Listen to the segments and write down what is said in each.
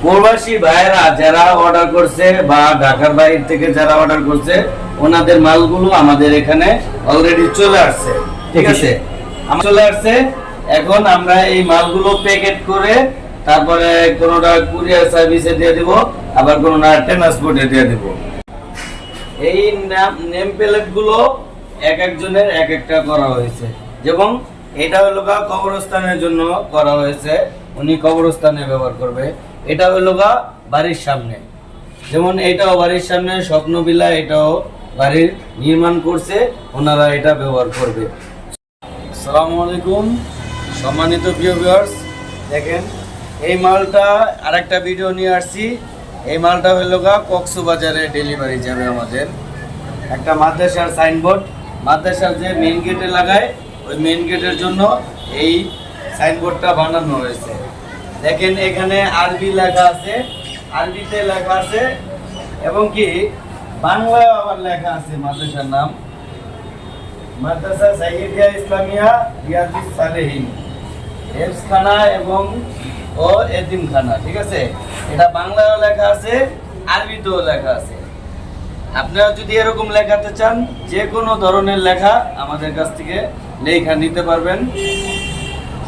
প্রবাসী ভাইরা যারা অর্ডার করছে বা ঢাকার বাইরে থেকে যারা অর্ডার করছে ওনাদের মালগুলো আমাদের এখানে অলরেডি চলে আসছে। ঠিক আছে, চলে আসছে। এখন আমরা এই মালগুলো প্যাকেট করে তারপরে কোনোটা কুরিয়ার সার্ভিসে দিয়ে দিব, আবার কোনোটা ট্রান্সপোর্টে দিয়ে দিব। এই নেম প্লেট গুলো এক একজনের এক একটা করা হয়েছে। যেমন এটা হলো কবরস্থানের জন্য করা হয়েছে, উনি কবরস্থানে ব্যবহার করবে। এটা হলো বাড়ির সামনে, যেমন এটাও বাড়ির সামনে স্বপ্নবিলা, এটাও বাড়ির নির্মাণ করছে, ওনারা এটা ব্যবহার করবে। আসসালামু আলাইকুম সম্মানিত প্রিয় ভিউয়ার্স, দেখেন এই মালটা আরেকটা ভিডিও নিয়ে আসছি। এই মালটা হলো কক্সবাজারে ডেলিভারি যাবে। আমাদের একটা মাদ্রাসার সাইনবোর্ড, মাদ্রাসার যে মেইন গেটে লাগায় ওই মেইন গেটের জন্য এই সাইনবোর্ডটা বানানো হয়েছে। দেখেন এখানে আরবি লেখা আছে, আরবিতে লেখা আছে এবং কি বাংলায় আবার লেখা আছে। মাদ্রাসার নাম মাদ্রাসা সাইয়্যিদিয়া ইসলামিয়া রিয়াদুস সালেহিন হেফজখানা এবং ও এতিমখানা। ঠিক আছে, এটা বাংলায়ও লেখা আছে, আরবিতেও লেখা আছে। আপনারা যদি এরকম লেখাতে চান, যে কোনো ধরনের লেখা আমাদের কাছ থেকে লেখা নিতে পারবেন,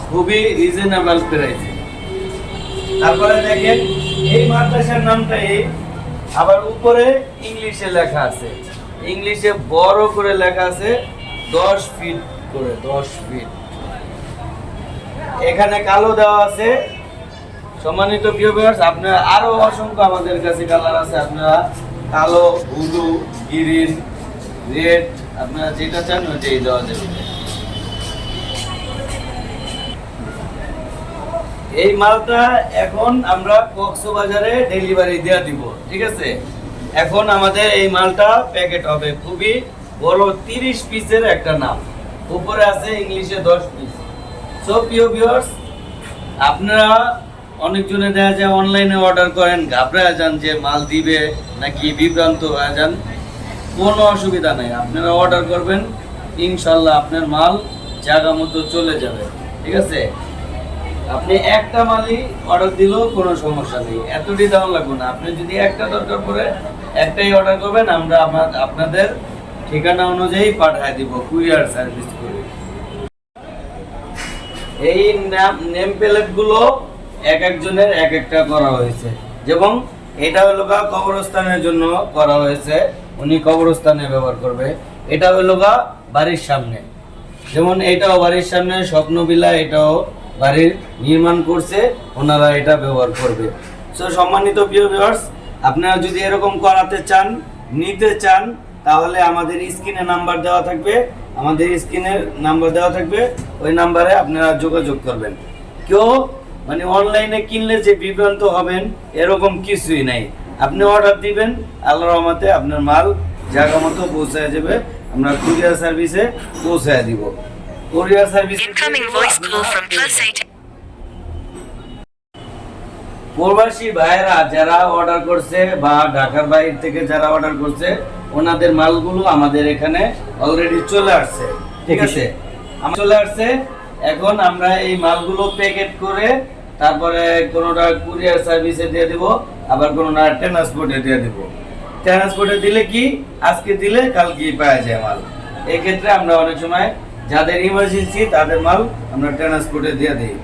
খুবই রিজনেবল প্রাইসে। তারপরে দেখেন এই মাদ্রাসার নামটাই আবার উপরে ইংলিশে লেখা আছে, ইংলিশে বড় করে লেখা আছে 10 ফিট করে, 10 ফিট। এখানে কালো দেওয়া আছে। সম্মানিত প্রিয় ভিউয়ার্স, আপনারা আরো অসংখ্য আমাদের কাছে কালার আছে। আপনারা কালো, ব্লু, গ্রিন, রেড, আপনারা যেটা চান ওইটাই দেওয়া যাবে। এই মালটা এখন আমরা কক্সবাজারে ডেলিভারি দিয়ে দিব। ঠিক আছে, এখন আমাদের এই মালটা প্যাকেট হবে। খুবই বড় 30 পিসের একটা নাম, উপরে আছে ইংলিশে 10 পিস। সো প্রিয় ভিউয়ার্স, আপনারা অনেকজনে দেখা যায় অনলাইনে অর্ডার করেন, ঘাবড়ায় যান যে মাল দিবে নাকি, বিভ্রান্ত হয়ে যান। কোনো অসুবিধা নেই, আপনারা অর্ডার করবেন, ইনশাল্লাহ আপনার মাল জায়গা মতো চলে যাবে। ঠিক আছে, আপনি একটা মালই অর্ডার দিলেও কোনো সমস্যা নেই, এতটি দাম লাগবে না। আপনি যদি একটা দরকার পড়ে একটাই অর্ডার করবেন, আমরা আপনাদের ঠিকানা অনুযায়ী পাঠিয়ে দিব কুরিয়ার সার্ভিস করে। এই নেম প্লেট গুলো এক একজনের এক একটা করা হয়েছে। যেমন এটা হলো কবরস্থানের জন্য করা হয়েছে, উনি কবরস্থানে ব্যবহার করবে। এটা হলো বাড়ির সামনে, যেমন এটাও বাড়ির সামনে স্বপ্নবিলা, এটাও বাড়ির নির্মাণ করছে, ওনারা এটা ব্যবহার করবে। সো সম্মানিত প্রিয় ভিউয়ার্স, আপনারা যদি এরকম করাতে চান, নিতে চান, তাহলে আমাদের স্ক্রিনে নাম্বার দেওয়া থাকবে, আমাদের স্ক্রিনের নাম্বার দেওয়া থাকবে, ওই নাম্বারে আপনারা যোগাযোগ করবেন। কেউ মানে অনলাইনে কিনলে যে বিভ্রান্ত হবেন এরকম কিছুই নাই। আপনি অর্ডার দিবেন, আল্লাহর রহমতে আপনার মাল জায়গা মতো পৌঁছায় যাবে। আমরা কুরিয়ার সার্ভিসে পৌঁছায় দিব। কুরিয়ার সার্ভিস প্রবাসী ভাইরা যারা অর্ডার করছে বা ঢাকার বাইরে থেকে যারা অর্ডার করছে ওনাদের মালগুলো আমাদের এখানে অলরেডি চলে আসছে। ঠিক আছে, চলে আসছে। এখন আমরা এই মালগুলো প্যাকেট করে তারপরে কোনোটা কুরিয়ার সার্ভিসে দিয়ে দিব, আবার কোনোটা ট্রান্সপোর্টে দিয়ে দিব। ট্রান্সপোর্টে দিলে কি আজকে দিলে কালকে পাওয়া যায় মাল। এই ক্ষেত্রে আমরা অনেক সময় যাদের ইমার্জেন্সি তাদের মাল আমরা ট্রান্সপোর্টে দিয়ে দিই।